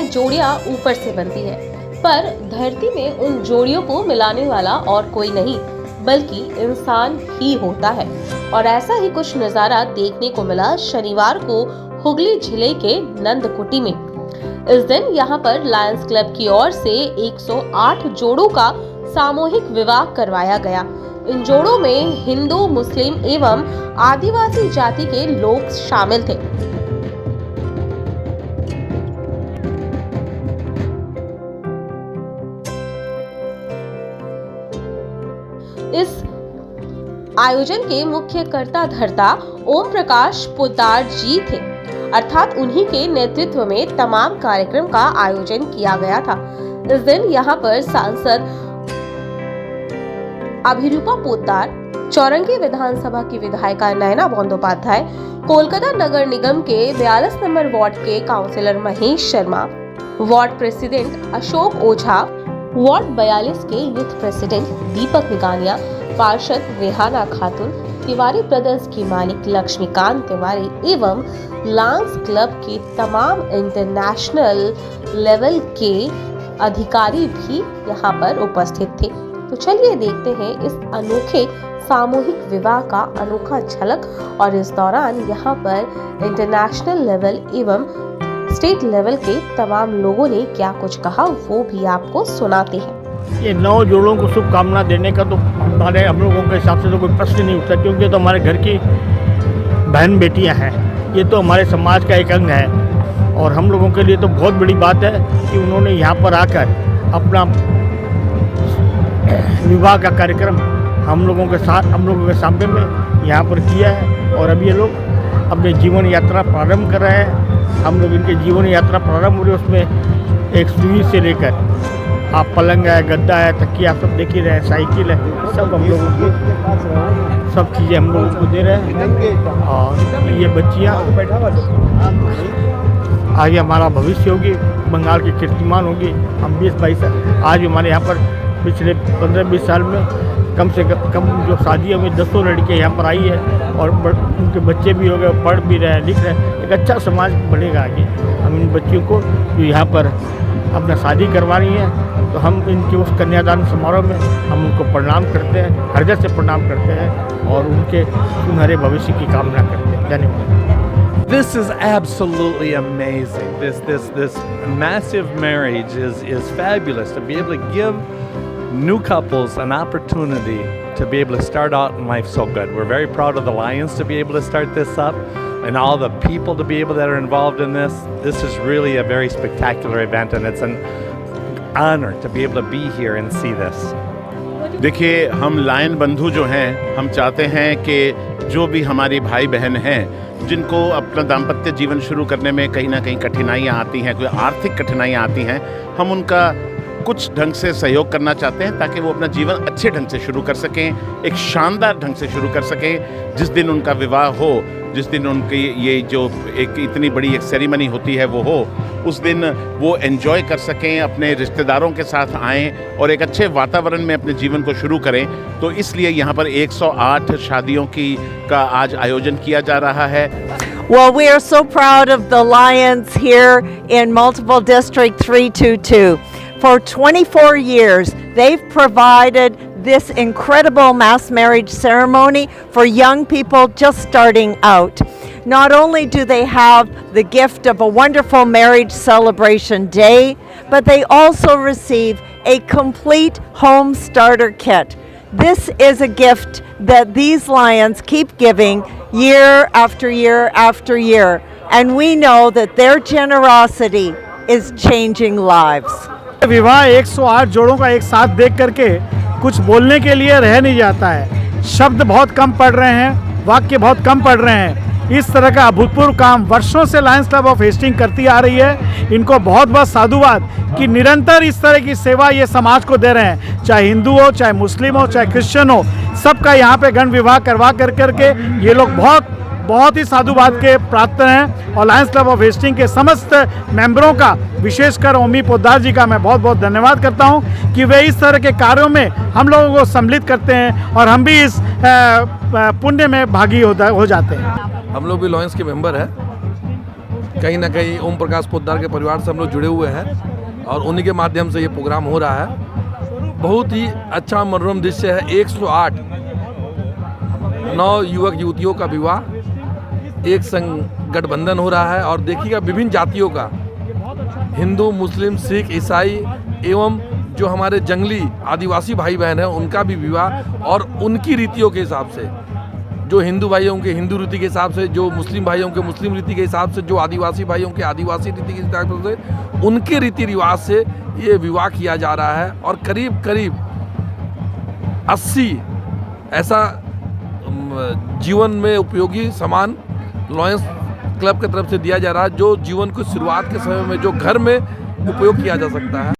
जोड़ियां ऊपर से बनती है, पर धरती में उन जोड़ियों को मिलाने वाला और कोई नहीं बल्कि इंसान ही होता है। और ऐसा ही कुछ नजारा देखने को मिला शनिवार को हुगली जिले के नंदकुटी में। इस दिन यहाँ पर लायंस क्लब की ओर से 108 जोड़ों का सामूहिक विवाह करवाया गया। इन जोड़ों में हिंदू, मुस्लिम एवं आदिवासी जाति के लोग शामिल थे। इस आयोजन के मुख्य कर्ता धर्ता ओम प्रकाश पोद्दार जी थे, अर्थात उन्हीं के नेतृत्व में तमाम कार्यक्रम का आयोजन किया गया था। इस दिन यहाँ पर सांसद अभिरूपा पोद्दार, चौरंगी विधानसभा की विधायिका नयना बंदोपाध्याय, कोलकाता नगर निगम के 42 नंबर वार्ड के councillor Mahesh Sharma, ward president Ashok Ojha, ward 42 के यूथ प्रेसिडेंट दीपक निगानिया, पार्षद रेहाना खातून, तिवारी ब्रदर्स की मालिक लक्ष्मीकांत तिवारी एवं लायंस क्लब के तमाम इंटरनेशनल लेवल के अधिकारी भी यहाँ पर उपस्थित थे। तो चलिए देखते हैं इस अनोखे सामूहिक विवाह का अनोखा झलक, और इस दौरान यहाँ पर इंटरनेशनल लेवल एवं स्टेट लेवल के तमाम लोगों ने क्या कुछ कहा वो भी आपको सुनाते हैं। ये 9 जोड़ों को शुभकामना देने का तो हमारे हम लोगों के हिसाब से तो कोई प्रश्न नहीं उठता, क्योंकि तो हमारे घर की बहन बेटियां हैं। ये तो हमारे समाज का एक अंग है और हम लोगों के लिए तो बहुत बड़ी बात है कि उन्होंने यहाँ पर आकर अपना विवाह का कार्यक्रम हम लोगों के सामने में यहाँ पर किया है। और अब ये लोग अपने जीवन यात्रा प्रारंभ कर रहे हैं। हम लोग इनके जीवन यात्रा प्रारंभ हो रही है, उसमें एक सुई से लेकर आप पलंग है, गद्दा है, तकिया, सब देख ही रहे हैं, साइकिल है, सब हम लोगों को सब चीज़ें हम लोगों को दे रहे हैं। और ये बच्चियाँ आगे हमारा भविष्य होगी, बंगाल की कीर्तिमान होगी। हम 20-22 साल आज हमारे यहाँ पर पिछले 15-20 साल में कम से कम जो शादियों में 200 लड़कियाँ यहाँ पर आई है और उनके बच्चे भी हो गए, पढ़ भी रहे हैं, लिख रहे हैं। एक अच्छा समाज बनेगा आगे। हम इन बच्चियों को जो यहाँ पर अपना शादी करवानी है, तो हम इनके उस कन्यादान समारोह में हम उनको प्रणाम करते हैं, हृदय से प्रणाम करते हैं और उनके सुनहरे भविष्य की कामना करते हैं। धन्यवाद। This is absolutely amazing. This massive marriage is fabulous. To be able to give new couples an opportunity to be able to start out in life so good. We're very proud of the Lions to be able to start this up, and all the people to be able that are involved in this. This is really a very spectacular event, and it's an honor to be able to be here and see this. देखिए, हम lion बंधु जो हैं, हम चाहते हैं कि जो भी हमारी भाई बहन हैं जिनको अपना दाम्पत्य जीवन शुरू करने में कहीं ना कहीं कठिनाइयाँ आती हैं, कोई आर्थिक कठिनाइयाँ आती हैं, हम उनका कुछ ढंग से सहयोग करना चाहते हैं ताकि वो अपना जीवन अच्छे ढंग से शुरू कर सकें, एक शानदार ढंग से शुरू कर सकें। जिस दिन उनका विवाह हो, जिस दिन उनकी ये जो एक इतनी बड़ी एक सेरेमनी होती है वो हो, उस दिन वो एंजॉय कर सकें, अपने रिश्तेदारों के साथ आएँ और एक अच्छे वातावरण में अपने जीवन को शुरू करें। तो इसलिए यहाँ पर 108 शादियों का आज आयोजन किया जा रहा है। Well, we are so proud of the Lions here in Multiple District 322. For 24 years, they've provided this incredible mass marriage ceremony for young people just starting out. Not only do they have the gift of a wonderful marriage celebration day, but they also receive a complete home starter kit. This is a gift that these Lions keep giving year after year after year, and we know that their generosity is changing lives. विवाह 108 जोड़ों का एक साथ देख करके कुछ बोलने के लिए रह नहीं जाता है। शब्द बहुत कम पड़ रहे हैं, वाक्य बहुत कम पड़ रहे हैं। इस तरह का अभूतपूर्व काम वर्षों से लायंस क्लब ऑफ हेस्टिंग करती आ रही है। इनको बहुत बहुत साधुवाद कि निरंतर इस तरह की सेवा ये समाज को दे रहे हैं, चाहे हिंदू हो, चाहे मुस्लिम हो, चाहे क्रिश्चियन हो, सबका यहाँ पे गण विवाह करवा करके ये लोग बहुत ही साधुवाद के पात्र हैं। और लायंस क्लब ऑफ हेस्टिंग के समस्त मेंबरों का, विशेषकर ओमी पोद्दार जी का मैं बहुत बहुत धन्यवाद करता हूं कि वे इस तरह के कार्यों में हम लोगों को सम्मिलित करते हैं और हम भी इस पुण्य में भागी हो जाते हैं। हम लोग भी लायंस के मेंबर हैं। कहीं ना कहीं ओम प्रकाश पोद्दार के परिवार से हम लोग जुड़े हुए हैं और उन्हीं के माध्यम से ये प्रोग्राम हो रहा है। बहुत ही अच्छा मनोरम दृश्य है। 108 नौ युवक युवतियों का विवाह एक संग गठबंधन हो रहा है और देखिएगा विभिन्न जातियों का, हिंदू, मुस्लिम, सिख, ईसाई एवं जो हमारे जंगली आदिवासी भाई बहन हैं उनका भी विवाह और उनकी रीतियों के हिसाब से, जो हिंदू भाइयों के हिंदू रीति के हिसाब से, जो मुस्लिम भाइयों के मुस्लिम रीति के हिसाब से, जो आदिवासी भाइयों के आदिवासी रीति के हिसाब से, उनके रीति रिवाज से ये विवाह किया जा रहा है। और करीब करीब 80 ऐसा जीवन में उपयोगी सामान लॉयंस क्लब की तरफ से दिया जा रहा है, जो जीवन की शुरुआत के समय में जो घर में उपयोग किया जा सकता है।